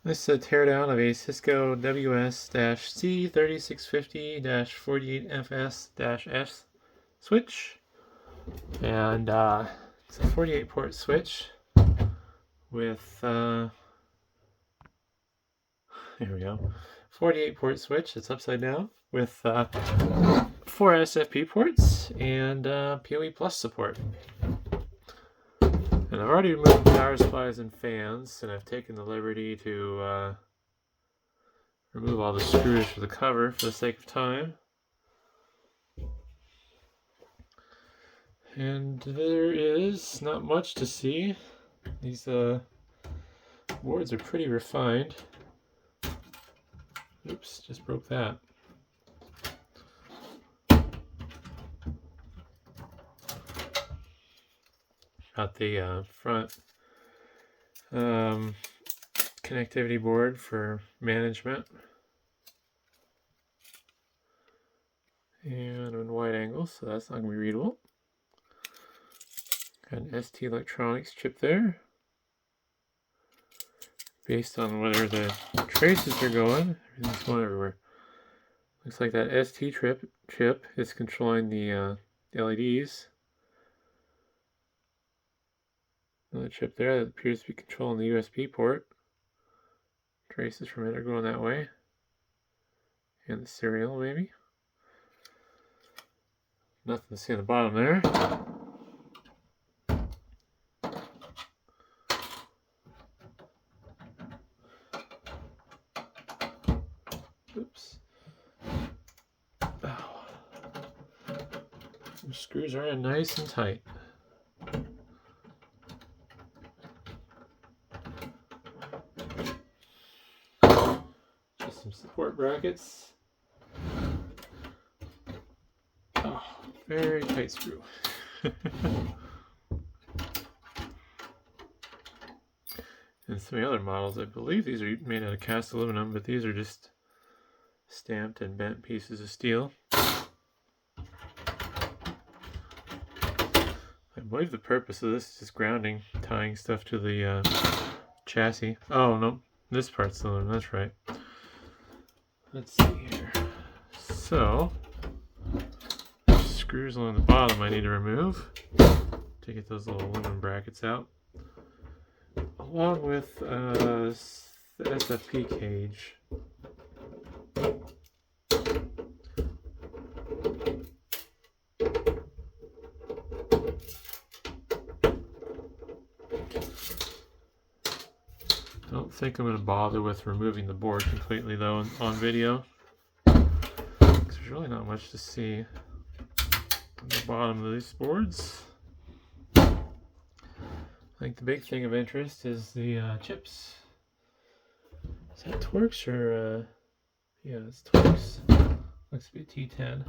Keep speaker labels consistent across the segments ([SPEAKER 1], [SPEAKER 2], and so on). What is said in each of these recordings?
[SPEAKER 1] This is a teardown of a Cisco WS-C3650-48FS-S switch. And it's a 48 port switch with, here we go, 48 port switch. It's upside down with 4 SFP ports and PoE Plus support. And I've already removed power supplies and fans, and I've taken the liberty to remove all the screws for the cover for the sake of time. And there is not much to see. These boards are pretty refined. Oops, just broke that. Got the front connectivity board for management. And in wide angle, so that's not going to be readable. Got an ST electronics chip there. Based on whether the traces are going, everything's going everywhere. Looks like that ST chip is controlling the LEDs. Another chip there that appears to be controlling the USB port. Traces from it are going that way. And the serial, maybe. Nothing to see on the bottom there. Oops. Oh. The screws are in nice and tight. Just some support brackets. Oh, very tight screw. And some of the other models, I believe these are made out of cast aluminum, but these are just stamped and bent pieces of steel. I believe the purpose of this is just grounding, tying stuff to the chassis. Oh no, this part's aluminum, that's right. Let's see here. So, screws along the bottom I need to remove to get those little aluminum brackets out, along with the SFP cage. I don't think I'm going to bother with removing the board completely though on video, because there's really not much to see on the bottom of these boards. I think the big thing of interest is the chips. Is that Torx or yeah, it's Torx. Looks to be a T10.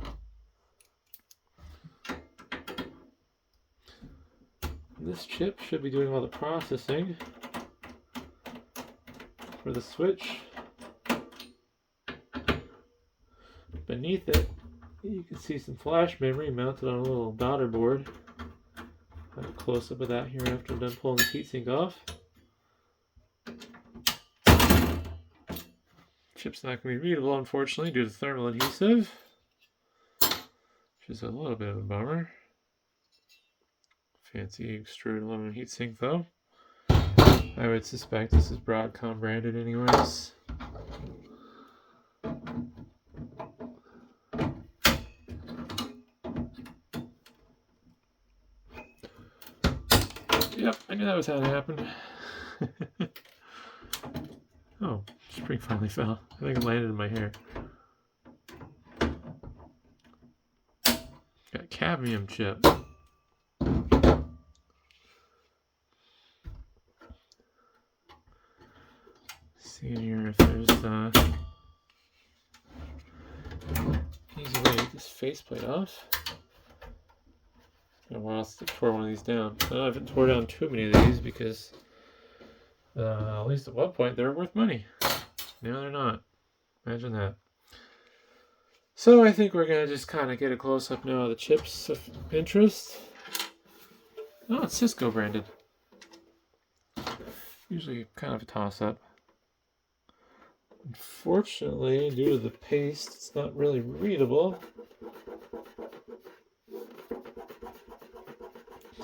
[SPEAKER 1] This chip should be doing all the processing for the switch. Beneath it, you can see some flash memory mounted on a little daughter board. I'll have a close up of that here after I'm done pulling the heatsink off. Chip's not going to be readable, unfortunately, due to thermal adhesive, which is a little bit of a bummer. Fancy extruded aluminum heatsink though. I would suspect this is Broadcom branded anyways. Yep, I knew that was how it happened. Oh, spring finally fell. I think it landed in my hair. Got cadmium chip. See here if there's easy way to get this faceplate off. It's been a while since I tore one of these down. I haven't tore down too many of these because at least at one point they were worth money. Now they're not. Imagine that. So I think we're gonna just kind of get a close up now of the chips of interest. Oh, it's Cisco branded. Usually kind of a toss up. Unfortunately, due to the paste, it's not really readable.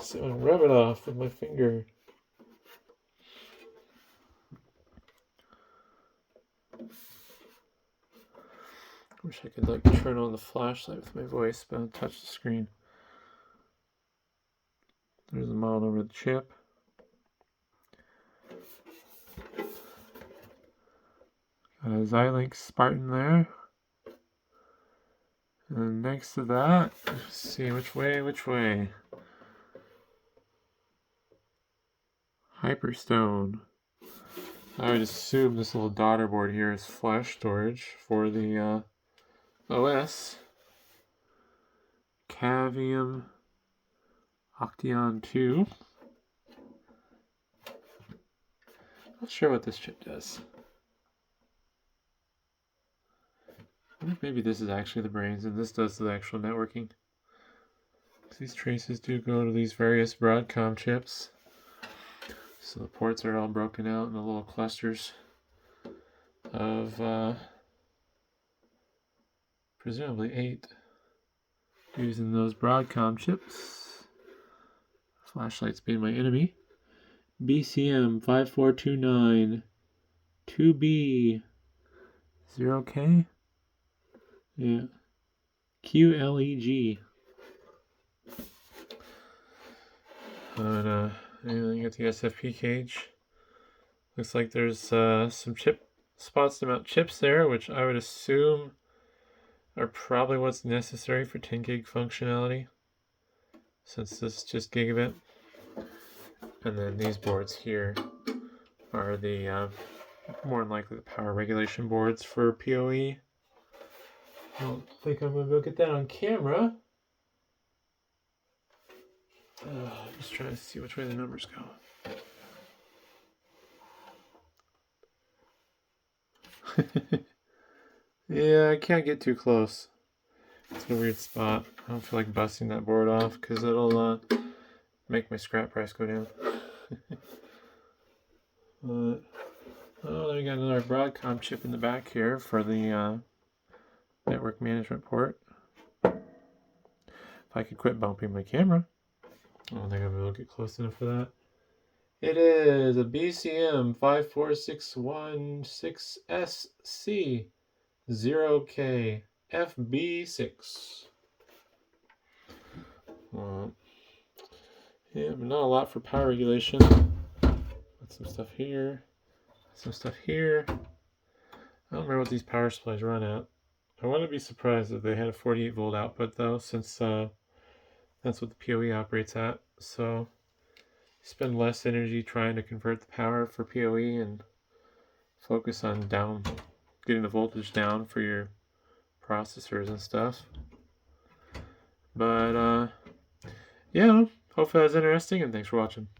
[SPEAKER 1] So I rub it off with my finger. Wish I could like turn on the flashlight with my voice, but I'll touch the screen. There's the model over the chip. Got a Xilinx Spartan there. And next to that, let's see which way. Hyperstone. I would assume this little daughter board here is flash storage for the OS. Cavium Octeon 2. Not sure what this chip does. I wonder if maybe this is actually the brains and this does the actual networking. These traces do go to these various Broadcom chips. So the ports are all broken out into little clusters of presumably 8 using those Broadcom chips. Flashlight's being my enemy. BCM 5429 2B 0K. Yeah. QLEG. And you get the SFP cage. Looks like there's some chip spots to mount chips there, which I would assume are probably what's necessary for 10 gig functionality, since this is just gigabit. And then these boards here are the more than likely the power regulation boards for PoE. I don't think I'm gonna go get that on camera. Just trying to see which way the numbers go. Yeah, I can't get too close. It's a weird spot. I don't feel like busting that board off because it'll make my scrap price go down. Oh, we got another Broadcom chip in the back here for the network management port. If I could quit bumping my camera. I don't think I'm able to get close enough for that. It is a BCM 54616SC 0K FB6. Yeah, but not a lot for power regulation. Got some stuff here. Some stuff here. I don't remember what these power supplies run at. I wouldn't be surprised if they had a 48 volt output though, since that's what the PoE operates at. So you spend less energy trying to convert the power for PoE and focus on getting the voltage down for your processors and stuff. But yeah, hopefully that was interesting, and thanks for watching.